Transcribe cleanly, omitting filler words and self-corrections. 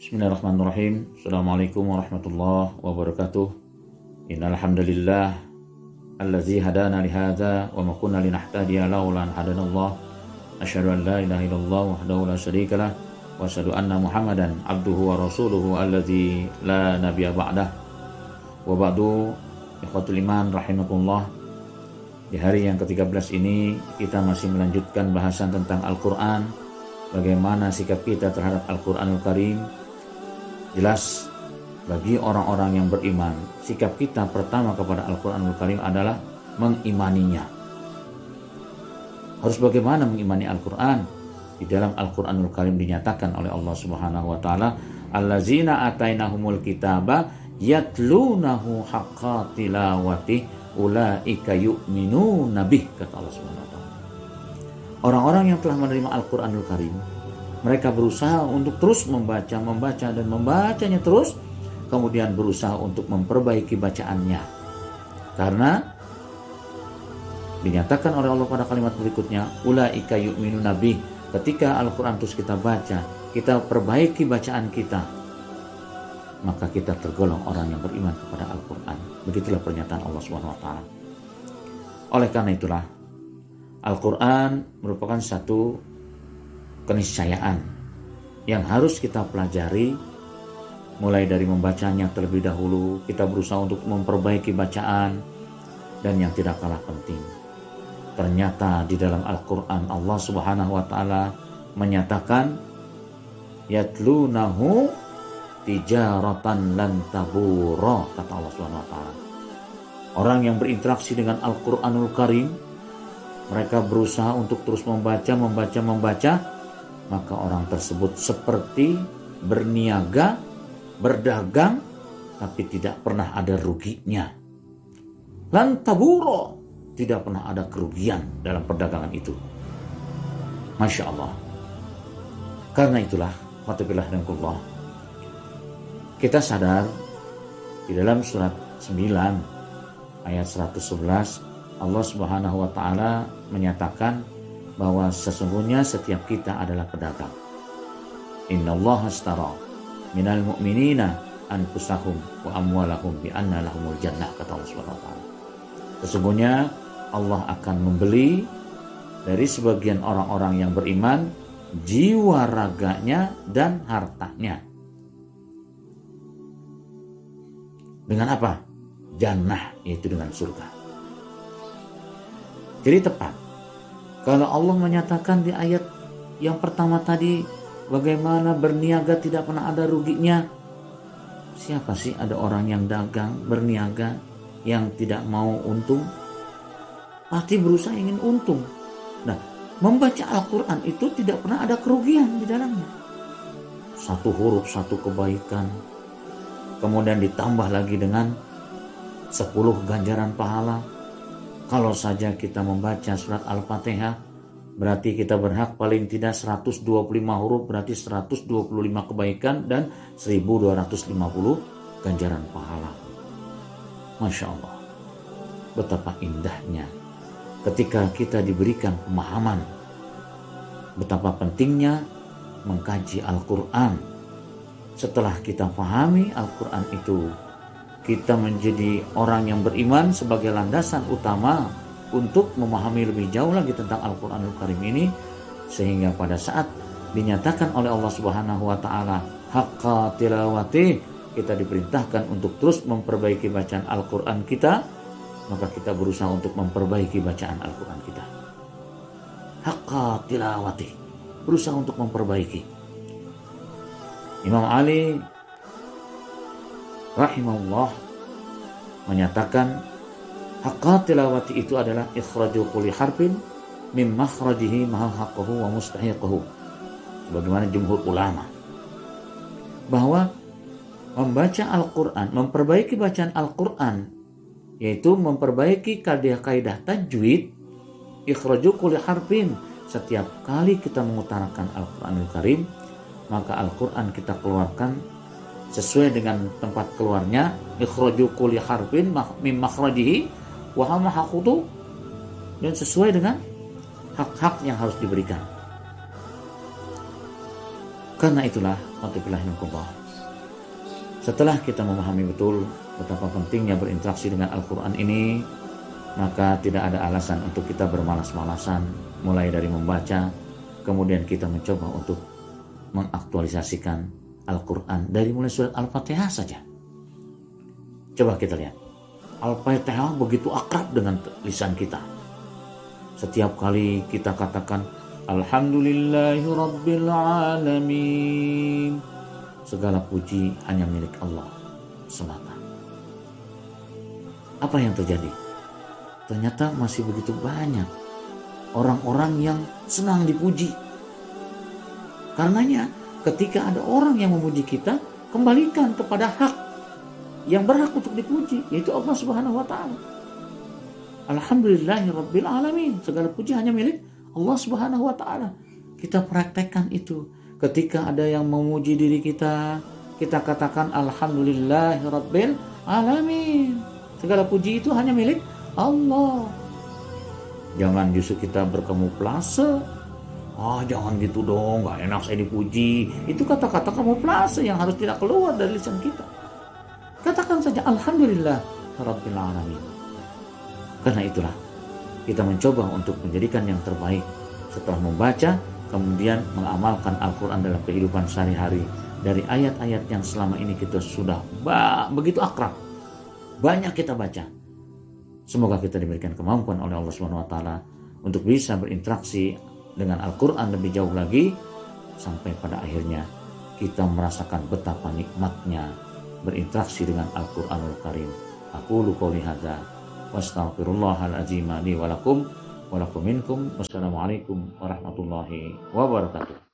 Bismillahirrahmanirrahim. Assalamualaikum warahmatullahi wabarakatuh. Innal hamdalillah allazi hadana li hadza wa ma kunna linahtadiya laula an hadanallah. Asyhadu an la ilaha illallah wahdahu la syarikalah wa asyhadu anna Muhammadan abduhu wa rasuluhu allazi la nabiyya ba'dah. Wa ba'du, ikhwatul iman rahimakumullah. Di hari yang ke-13 ini kita masih melanjutkan bahasan tentang Al-Qur'an. Bagaimana sikap kita terhadap Al-Qur'anul Karim. Jelas bagi orang-orang yang beriman, sikap kita pertama kepada Al-Quranul Karim adalah mengimaninya. Harus bagaimana mengimani Al-Quran? Di dalam Al-Quranul Karim dinyatakan oleh Allah Subhanahu wa taala, allazina atainahumul kitaba yatlunahu haqqa tilawati ulaika yu'minuna bih, kata Allah Subhanahu wa taala. Orang-orang yang telah menerima Al-Quranul Karim, mereka berusaha untuk terus membaca dan membacanya terus, kemudian berusaha untuk memperbaiki bacaannya. Karena dinyatakan oleh Allah pada kalimat berikutnya, ulaika yu'minuna bih, ketika Al-Quran terus kita baca, kita perbaiki bacaan kita, maka kita tergolong orang yang beriman kepada Al-Quran. Begitulah pernyataan Allah SWT. Oleh karena itulah, Al-Quran merupakan satu keniscayaan yang harus kita pelajari, mulai dari membacanya terlebih dahulu, kita berusaha untuk memperbaiki bacaan, dan yang tidak kalah penting, ternyata di dalam Al-Quran Allah Subhanahu wa taala menyatakan yatlunahu tijaratan lan tabura, kata Allah Subhanahu wa taala. Orang yang berinteraksi dengan Al-Quranul Karim, mereka berusaha untuk terus membaca, maka orang tersebut seperti berniaga, berdagang, tapi tidak pernah ada ruginya. Lan taburo, tidak pernah ada kerugian dalam perdagangan itu. Masya Allah. Karena itulah, fatabillah dan kullah, kita sadar di dalam surat 9 ayat 111 Allah Subhanahu wa taala menyatakan bahwa sesungguhnya setiap kita adalah pedagang. Innallaha ashtara minal mu'minina anfusahum wa amwalahum bi anna lahumul jannah, kata Allah Subhanahu wa taala. Sesungguhnya Allah akan membeli dari sebagian orang-orang yang beriman jiwa raganya dan hartanya. Dengan apa? Jannah, yaitu dengan surga. Jadi tepat kalau Allah menyatakan di ayat yang pertama tadi, bagaimana berniaga tidak pernah ada ruginya. Siapa sih ada orang yang dagang, berniaga, yang tidak mau untung? Pasti berusaha ingin untung. Nah, membaca Al-Quran itu tidak pernah ada kerugian di dalamnya. Satu huruf, satu kebaikan. Kemudian ditambah lagi dengan 10 ganjaran pahala. Kalau saja kita membaca surat Al-Fatihah, berarti kita berhak paling tidak 125 huruf, berarti 125 kebaikan dan 1250 ganjaran pahala. Masya Allah. Betapa indahnya ketika kita diberikan pemahaman betapa pentingnya mengkaji Al-Quran. Setelah kita pahami Al-Quran itu, kita menjadi orang yang beriman sebagai landasan utama untuk memahami lebih jauh lagi tentang Al-Quranul Karim ini, sehingga pada saat dinyatakan oleh Allah Subhanahu wa taala haqqa tilawati, kita diperintahkan untuk terus memperbaiki bacaan Al-Quran kita, maka kita berusaha untuk memperbaiki bacaan Al-Quran kita. Haqqa tilawati, berusaha untuk memperbaiki. Imam Ali rahimahullah menyatakan haqqa tilawati itu adalah ikhraju kulli harfin mim makhrajihi ma'a haqqahu wa mustahiqahu. Bagaimana jumhur ulama, bahwa membaca Al-Quran, memperbaiki bacaan Al-Quran, yaitu memperbaiki kaidah-kaidah tajwid, ikhraju kulli harfin, setiap kali kita mengutarakan Al-Quranul Karim, maka Al-Quran kita keluarkan sesuai dengan tempat keluarnya, ikhraju kulli harfin mim makhrajihi wa ma haqutu, dan sesuai dengan hak-hak yang harus diberikan. Karena itulah, Setelah kita memahami betul betapa pentingnya berinteraksi dengan Al-Quran ini, maka tidak ada alasan untuk kita bermalas-malasan mulai dari membaca, kemudian kita mencoba untuk mengaktualisasikan Al-Quran dari mulai surat Al-Fatihah saja. Coba kita lihat, Al-Fatihah begitu akrab dengan lisan kita. Setiap kali kita katakan Alhamdulillahi Rabbil Alamin, segala puji hanya milik Allah semata. Apa yang terjadi? Ternyata masih begitu banyak orang-orang yang senang dipuji. Karenanya ketika ada orang yang memuji kita, kembalikan kepada hak yang berhak untuk dipuji, yaitu Allah Subhanahu wa Ta'ala. Alhamdulillahi Rabbil Alamin, segala puji hanya milik Allah Subhanahu wa Ta'ala. Kita praktekkan itu. Ketika ada yang memuji diri kita, kita katakan Alhamdulillahi Rabbil Alamin, segala puji itu hanya milik Allah. Jangan justru kita berkamuflase. Jangan gitu dong, gak enak saya dipuji. Itu kata-kata kamuflase yang harus tidak keluar dari lisan kita. Katakan saja Alhamdulillah Rabbil Alamin. Karena itulah kita mencoba untuk menjadikan yang terbaik setelah membaca, kemudian mengamalkan Al-Quran dalam kehidupan sehari-hari dari ayat-ayat yang selama ini kita sudah begitu akrab, banyak kita baca. Semoga kita diberikan kemampuan oleh Allah SWT untuk bisa berinteraksi dengan Al-Quran lebih jauh lagi, sampai pada akhirnya kita merasakan betapa nikmatnya berinteraksi dengan Al-Quranul Karim. Aqulu qouli hadza wa astaghfirullahal azim li wa lakum minkum. Wassalamualaikum warahmatullahi wabarakatuh.